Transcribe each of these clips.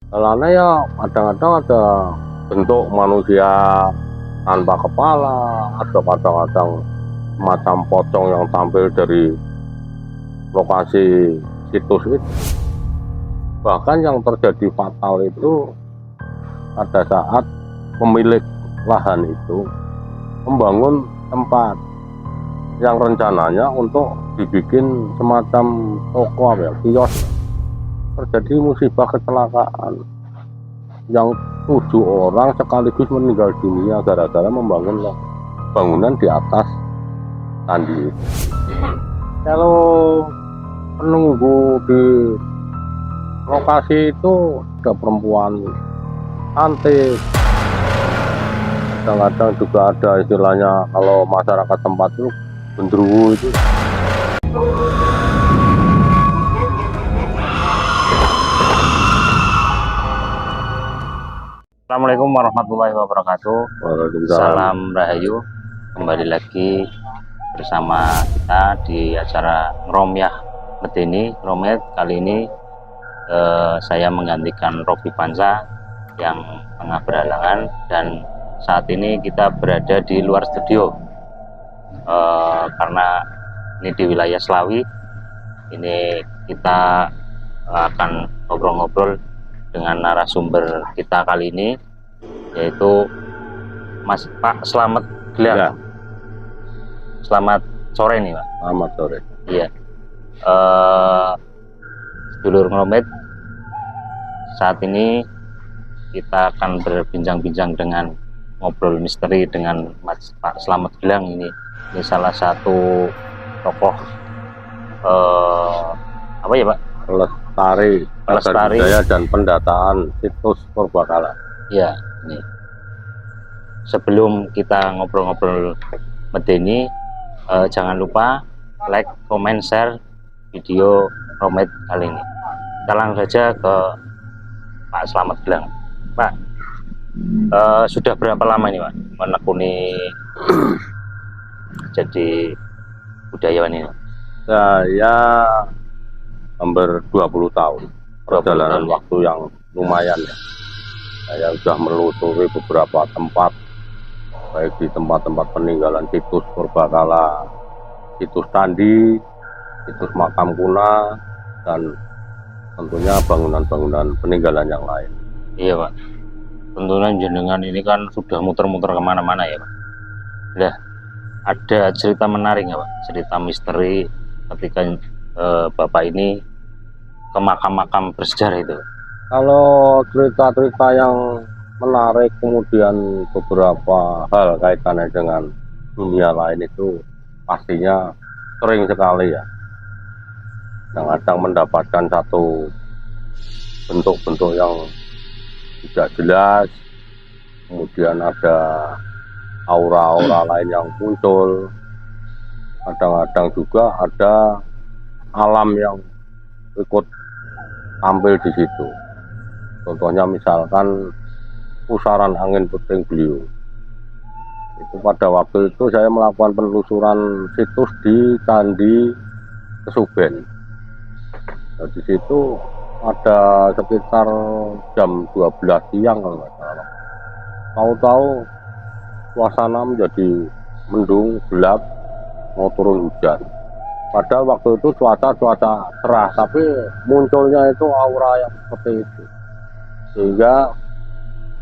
Karena ya kadang-kadang ada bentuk manusia tanpa kepala, ada kadang-kadang semacam pocong yang tampil dari lokasi situs itu. Bahkan yang terjadi fatal itu pada saat pemilik lahan itu membangun tempat yang rencananya untuk dibikin semacam toko kios. Terjadi musibah kecelakaan yang 7 orang sekaligus meninggal dunia gara-gara membangun bangunan di atas candi. Kalau penunggu di lokasi itu ada perempuan cantik, kadang-kadang juga ada istilahnya kalau masyarakat tempat itu gendruwo itu. Assalamualaikum warahmatullahi wabarakatuh. Salam Rahayu. Kembali lagi bersama kita di acara Ngromyah Medeni Romet. Kali ini saya menggantikan Robi Pansa yang tengah berhalangan, dan saat ini kita berada di luar studio karena ini di wilayah Slawi. Ini kita akan ngobrol-ngobrol dengan narasumber kita kali ini, yaitu Mas Pak Slamet Glang. Ya. Selamat sore nih Pak. Selamat sore. Iya. Sedulur Ngromet, saat ini kita akan berbincang-bincang dengan ngobrol misteri dengan Mas Pak Slamet Glang ini. Ini salah satu tokoh apa ya Pak? Pelestari budaya dan pendataan situs Purbakala. Ya, ini. Sebelum kita ngobrol-ngobrol medeni, jangan lupa like, comment, share video Romet kali ini. Kita langsung saja ke Pak Slamet Glang. Pak, sudah berapa lama ini Pak menekuni jadi budayawan ini? Saya hampir 20 tahun perjalanan waktu yang lumayan ya. Saya sudah menelusuri beberapa tempat, baik di tempat-tempat peninggalan situs Purbakala, situs candi, situs makam kuna, dan tentunya bangunan-bangunan peninggalan yang lain. Iya Pak, tentunya jenengan ini kan sudah muter-muter kemana-mana ya Pak. Nah, ada cerita menarik nggak Pak, cerita misteri ketika Bapak ini ke makam-makam bersejarah itu? Kalau cerita-cerita yang menarik, kemudian beberapa hal kaitannya dengan dunia lain itu pastinya sering sekali ya. Kadang-kadang mendapatkan satu bentuk-bentuk yang tidak jelas, kemudian ada aura-aura lain yang muncul. Kadang-kadang juga ada alam yang ikut tampil di situ. Contohnya misalkan pusaran angin puting beliung. Itu pada waktu itu saya melakukan penelusuran situs di Candi Kesuben. Nah, di situ ada sekitar jam 12 siang kalau nggak salah. Tahu-tahu suasana menjadi mendung, gelap, mau turun hujan. Padahal waktu itu cuaca cerah, tapi munculnya itu aura yang seperti itu. Sehingga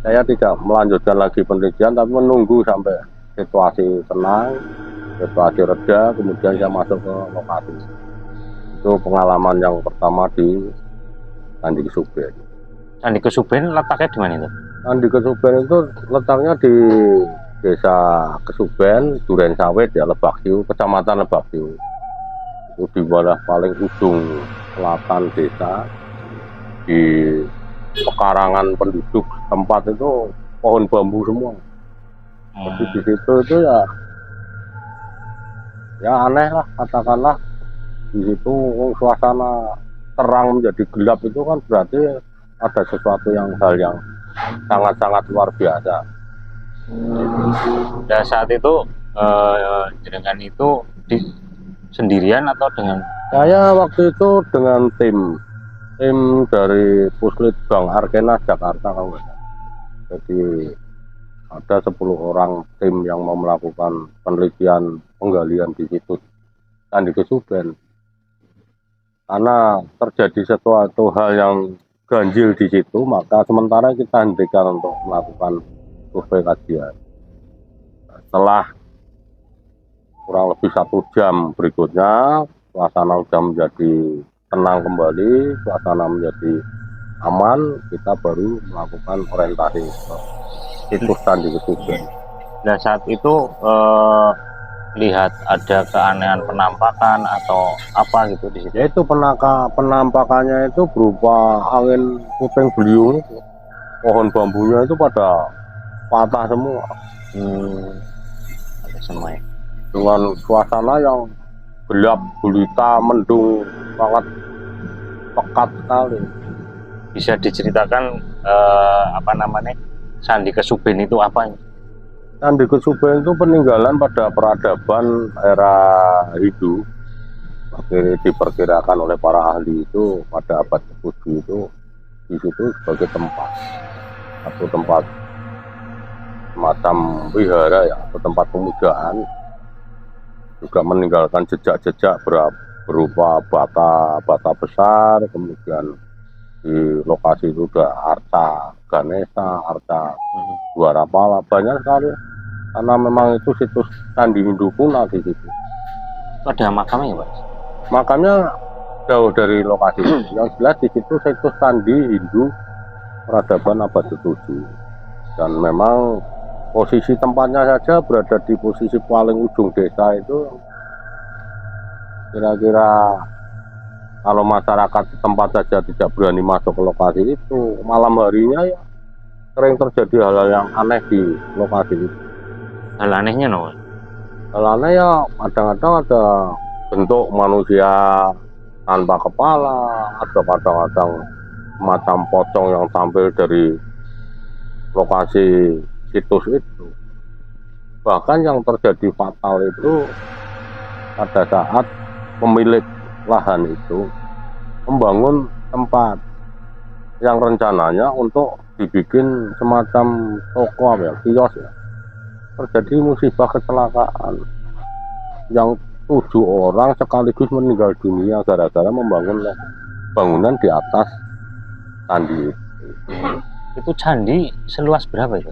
saya tidak melanjutkan lagi penelitian, tapi menunggu sampai situasi tenang, situasi reda, kemudian saya masuk ke lokasi. Itu pengalaman yang pertama di Candi Kesuben. Candi Kesuben letaknya di mana itu? Candi Kesuben itu letaknya di Desa Kesuben, Duren Sawit ya, Lebakhiu, Kecamatan Lebakhiu. Itu di bawah paling ujung selatan desa, di pekarangan penduduk tempat itu pohon bambu semua. Jadi di situ itu ya aneh lah, katakanlah di situ suasana terang menjadi gelap itu kan berarti ada sesuatu hal yang sangat-sangat luar biasa. Dan saat itu jenengan itu sendirian atau dengan? Saya waktu itu dengan tim tim dari Puslitbang Arkena Jakarta kalau nggak salah. Jadi ada 10 orang tim yang mau melakukan penelitian penggalian di situs Candi Kesuben. Karena terjadi sesuatu hal yang ganjil di situ, maka sementara kita hentikan untuk melakukan survei kajian. Setelah kurang lebih 1 jam berikutnya, suasana sudah menjadi tenang kembali, suasana menjadi aman, kita baru melakukan orientasi ke situs Candi Kesuben. Dan saat itu lihat ada keanehan penampakan atau apa gitu di situ? Yaitu penampakannya itu berupa angin puting beliung, pohon bambunya itu pada patah semua. Ada semua ya. Dengan suasana yang gelap gulita, mendung, sangat pekat sekali. Bisa diceritakan apa namanya, Candi Kesuben itu apa? Candi Kesuben itu peninggalan pada peradaban era Hindu. Diperkirakan oleh para ahli itu pada abad ke-7 itu di situ sebagai tempat, atau tempat semacam wihara ya, atau tempat pemujaan, juga meninggalkan jejak-jejak berupa bata besar. Kemudian di lokasi itu ada arca Ganesha, arca Dwarapala, banyak sekali. Karena memang itu situs candi Hindu kuno di situ. Ada makamnya, Pak? Makamnya jauh dari lokasi. Yang jelas di situ situs candi Hindu peradaban abad ke-7. Dan memang posisi tempatnya saja berada di posisi paling ujung desa itu. Kira-kira kalau masyarakat setempat saja tidak berani masuk ke lokasi itu, malam harinya ya sering terjadi hal-hal yang aneh di lokasi itu. Hal anehnya no? Hal aneh ya kadang-kadang ada bentuk manusia tanpa kepala, ada kadang-kadang semacam pocong yang tampil dari lokasi situs itu. Bahkan yang terjadi fatal itu pada saat pemilik lahan itu membangun tempat yang rencananya untuk dibikin semacam toko ya, kios ya. Terjadi musibah kecelakaan yang 7 orang sekaligus meninggal dunia gara-gara membangun bangunan di atas candi. Itu candi seluas berapa itu?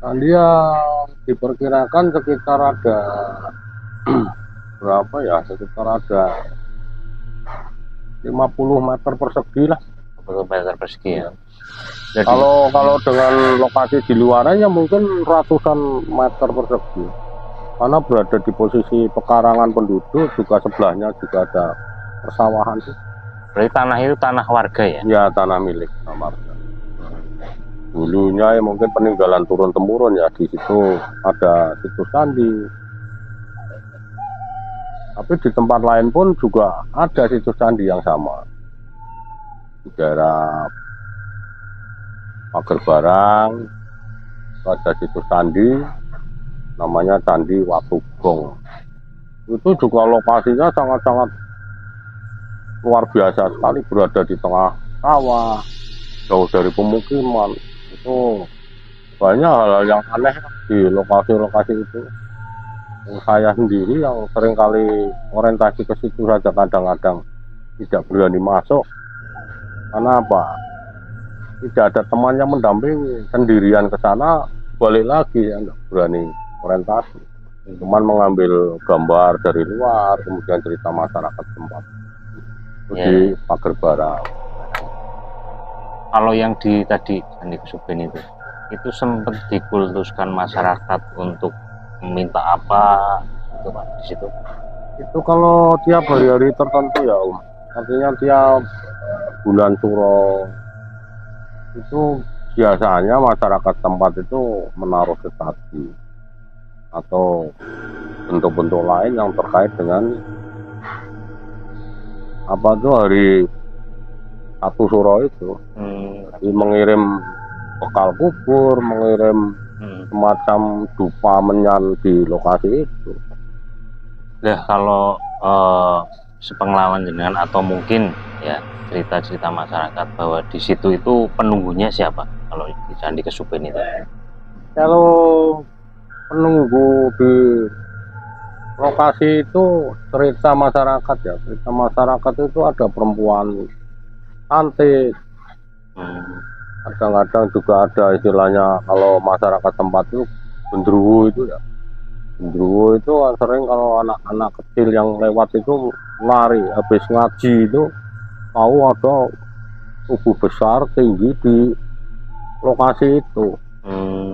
Candi ya diperkirakan sekitar ada berapa ya, sekitar ada 50 meter persegi lah. 50 meter persegi ya. Jadi, kalau dengan lokasi di luarnya mungkin ratusan meter persegi. Karena berada di posisi pekarangan penduduk, juga sebelahnya juga ada persawahan. Berarti tanah itu tanah warga ya? Ya, tanah milik warga. Dulunya ya mungkin peninggalan turun temurun ya, di situ ada situs candi. Tapi di tempat lain pun juga ada situs candi yang sama. Di daerah Pagerbarang ada situs candi namanya Candi Watugong. Itu juga lokasinya sangat-sangat luar biasa sekali, berada di tengah sawah, jauh dari pemukiman. Itu banyak hal-hal yang aneh di lokasi-lokasi itu. Saya sendiri yang seringkali orientasi ke situ saja kadang-kadang tidak berani masuk. Karena apa? Tidak ada teman yang mendampingi, sendirian ke sana, balik lagi, nggak berani orientasi. Cuman mengambil gambar dari luar, kemudian cerita masyarakat tempat. Itu di Pagerbarang. Kalau yang di tadi Candi Kesuben itu sempat dikultuskan masyarakat untuk meminta apa gitu Pak di situ? Itu kalau tiap hari-hari tertentu ya Om. Artinya tiap bulan Suro itu biasanya masyarakat tempat itu menaruh sesaji atau bentuk-bentuk lain yang terkait dengan apa tuh hari 1 Suro itu. Jadi mengirim bekal kubur, mengirim semacam dupa menyan di lokasi itu. Nah kalau sepengalaman jenengan atau mungkin ya cerita-cerita masyarakat bahwa di situ itu penunggunya siapa kalau di Candi Kesuben itu? Kalau penunggu di lokasi itu cerita masyarakat ya, cerita masyarakat itu ada perempuan cantik, kadang-kadang juga ada istilahnya kalau masyarakat tempat itu gendruwo itu ya. Gendruwo itu sering kalau anak-anak kecil yang lewat itu lari habis ngaji itu tahu ada tubuh besar tinggi di lokasi itu.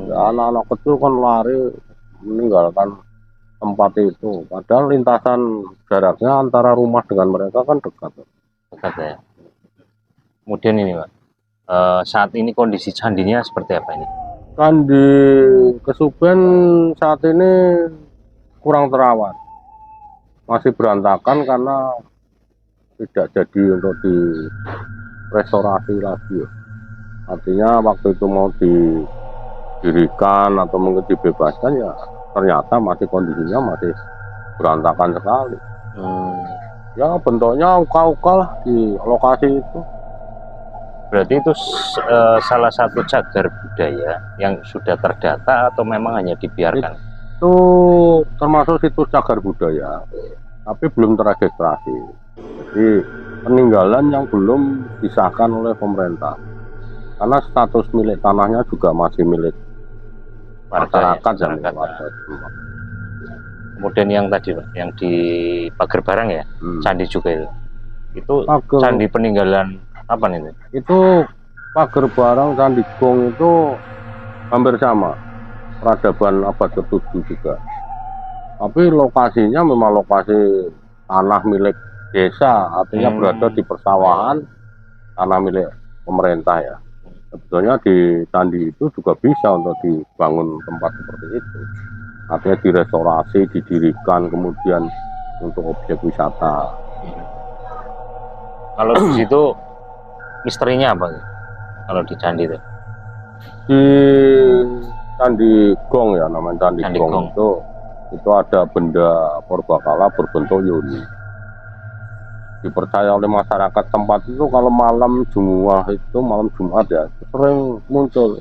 Ya, anak-anak kecil kan lari meninggalkan tempat itu. Padahal lintasan jaraknya antara rumah dengan mereka kan dekat. Dekat ya. Kemudian ini Pak, saat ini kondisi candinya seperti apa ini? Candi Kesuben saat ini kurang terawat, masih berantakan karena tidak jadi untuk direstorasi lagi. Artinya waktu itu mau didirikan atau mungkin dibebaskan ya ternyata masih kondisinya masih berantakan sekali. Ya bentuknya uka-uka lah di lokasi itu. Berarti itu salah satu cagar budaya yang sudah terdata atau memang hanya dibiarkan? Itu termasuk situs cagar budaya, tapi belum terregistrasi. Jadi peninggalan yang belum disahkan oleh pemerintah. Karena status milik tanahnya juga masih milik masyarakat dan warga. Kemudian yang tadi Pak, yang di Pager Barang ya, candi juga itu candi peninggalan apa nih? Itu Pager Barang, Candi Gong itu hampir sama, peradaban abad ke-7 juga. Tapi lokasinya memang lokasi tanah milik desa, artinya berada di persawahan, tanah milik pemerintah ya. Sebetulnya di candi itu juga bisa untuk dibangun tempat seperti itu. Artinya direstorasi, didirikan, kemudian untuk objek wisata. Kalau di situ misterinya apa? Kalau di candi itu? Di Candi Gong ya, namanya Candi Gong itu ada benda purbakala berbentuk yoni. Dipercaya oleh masyarakat tempat itu kalau malam Jumat itu, malam Jumat ya, sering muncul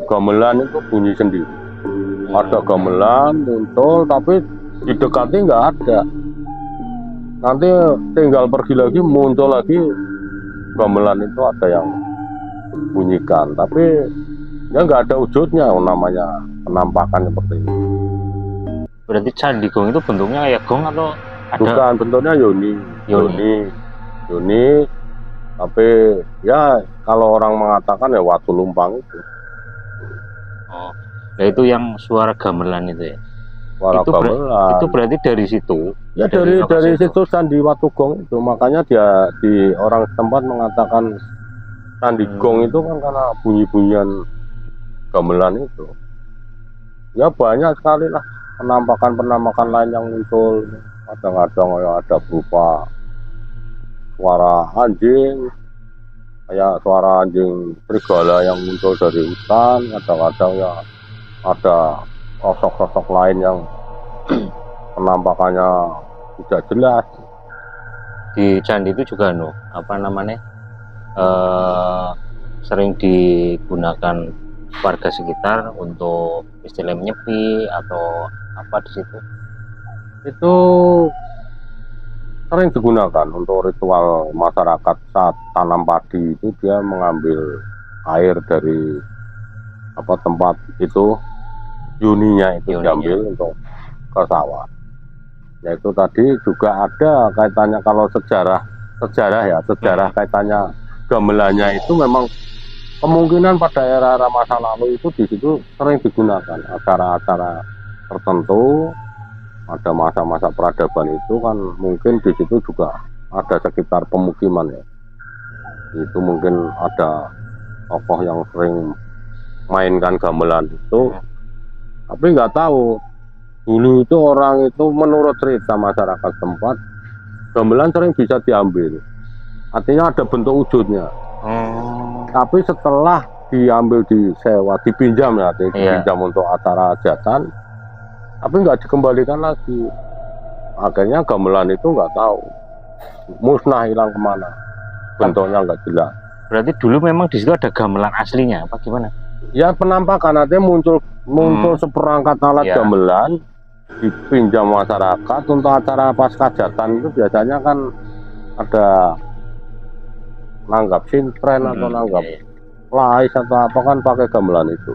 gamelan itu bunyi sendiri. Ada gamelan muncul tapi didekati nggak ada. Nanti tinggal pergi lagi muncul lagi gamelan itu ada yang bunyikan, tapi ya nggak ada wujudnya, namanya penampakan seperti ini. Berarti Candi Gong itu bentuknya kayak gong atau ada? Bukan, bentuknya yoni. Tapi ya kalau orang mengatakan ya watu lumpang itu. Oh, nah itu yang suara gamelan itu ya? Suara gamelan. Itu berarti dari situ? Ya dari situ Candi Watu Gong itu, makanya dia di orang setempat mengatakan Candi Gong itu kan karena bunyi-bunyian gamelan itu. Ya banyak sekali lah penampakan lain yang muncul. Kadang-kadang ya ada berupa suara anjing, kayak suara anjing serigala yang muncul dari hutan. Kadang-kadang ya ada sosok-sosok lain yang penampakannya tidak jelas. Di candi itu juga sering digunakan warga sekitar untuk istilah menyepi atau apa di situ? Itu sering digunakan untuk ritual masyarakat saat tanam padi itu, dia mengambil air dari tempat itu, yuninya itu diambil untuk ke sawah. Yaitu tadi juga ada kaitannya kalau sejarah kaitannya gamelannya itu memang kemungkinan pada era-era masa lalu itu di situ sering digunakan acara-acara tertentu. Ada masa-masa peradaban itu kan mungkin di situ juga ada sekitar pemukiman ya. Itu mungkin ada tokoh yang sering mainkan gamelan itu. Tapi nggak tahu dulu itu orang itu menurut cerita masyarakat tempat, gamelan sering bisa diambil. Artinya ada bentuk wujudnya. Tapi setelah diambil, disewa, dipinjam ya, dipinjam untuk acara hajatan, tapi nggak dikembalikan lagi. Akhirnya gamelan itu nggak tahu musnah, hilang kemana. bentuknya nggak jelas. Berarti dulu memang di situ ada gamelan aslinya apa gimana? Ya penampakan artinya muncul seperangkat alat Ya. gamelan dipinjam masyarakat untuk acara pascajatan. Itu biasanya kan ada nanggap sintren atau nanggap Iya, iya. lais atau apa kan pakai gamelan itu.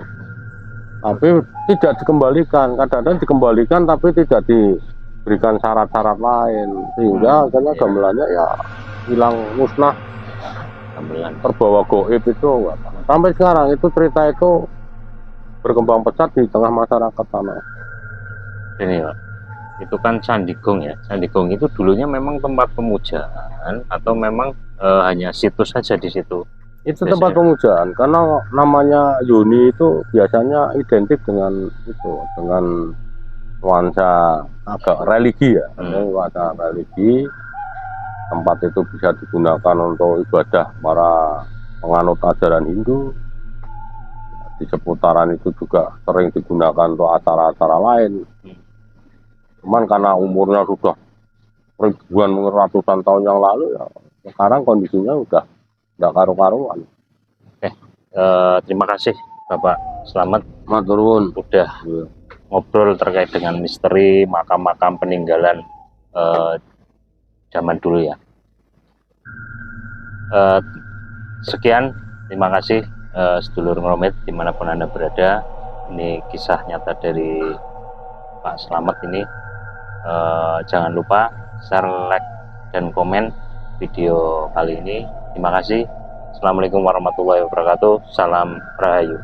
Tapi tidak dikembalikan, kadang-kadang dikembalikan tapi tidak diberikan syarat-syarat lain sehingga akhirnya Iya. gamelannya ya hilang musnah, Gamelan. terbawa goib itu. Sampai sekarang itu cerita itu berkembang pesat di tengah masyarakat tanah. Ini Pak, itu kan Candigong ya. Candigong itu dulunya memang tempat pemujaan atau memang hanya situs saja di situ? Itu Biasanya. tempat pemujaan karena namanya Yoni itu biasanya identik dengan itu, dengan nuansa agak religi ya. Nuansa religi. Tempat itu bisa digunakan untuk ibadah para penganut ajaran Hindu. Di seputaran itu juga sering digunakan untuk acara-acara lain. Cuman karena umurnya sudah ribuan ratusan tahun yang lalu ya, sekarang kondisinya udah nggak karu-karuan. Terima kasih Bapak Slamet Matur nuwun. udah ngobrol terkait dengan misteri makam-makam peninggalan zaman dulu ya. Sekian, terima kasih sedulur Ngromet dimanapun Anda berada. Ini kisah nyata dari Pak Slamet ini. Jangan lupa share, like, dan komen video kali ini. Terima kasih. Assalamualaikum warahmatullahi wabarakatuh. Salam Rahayu.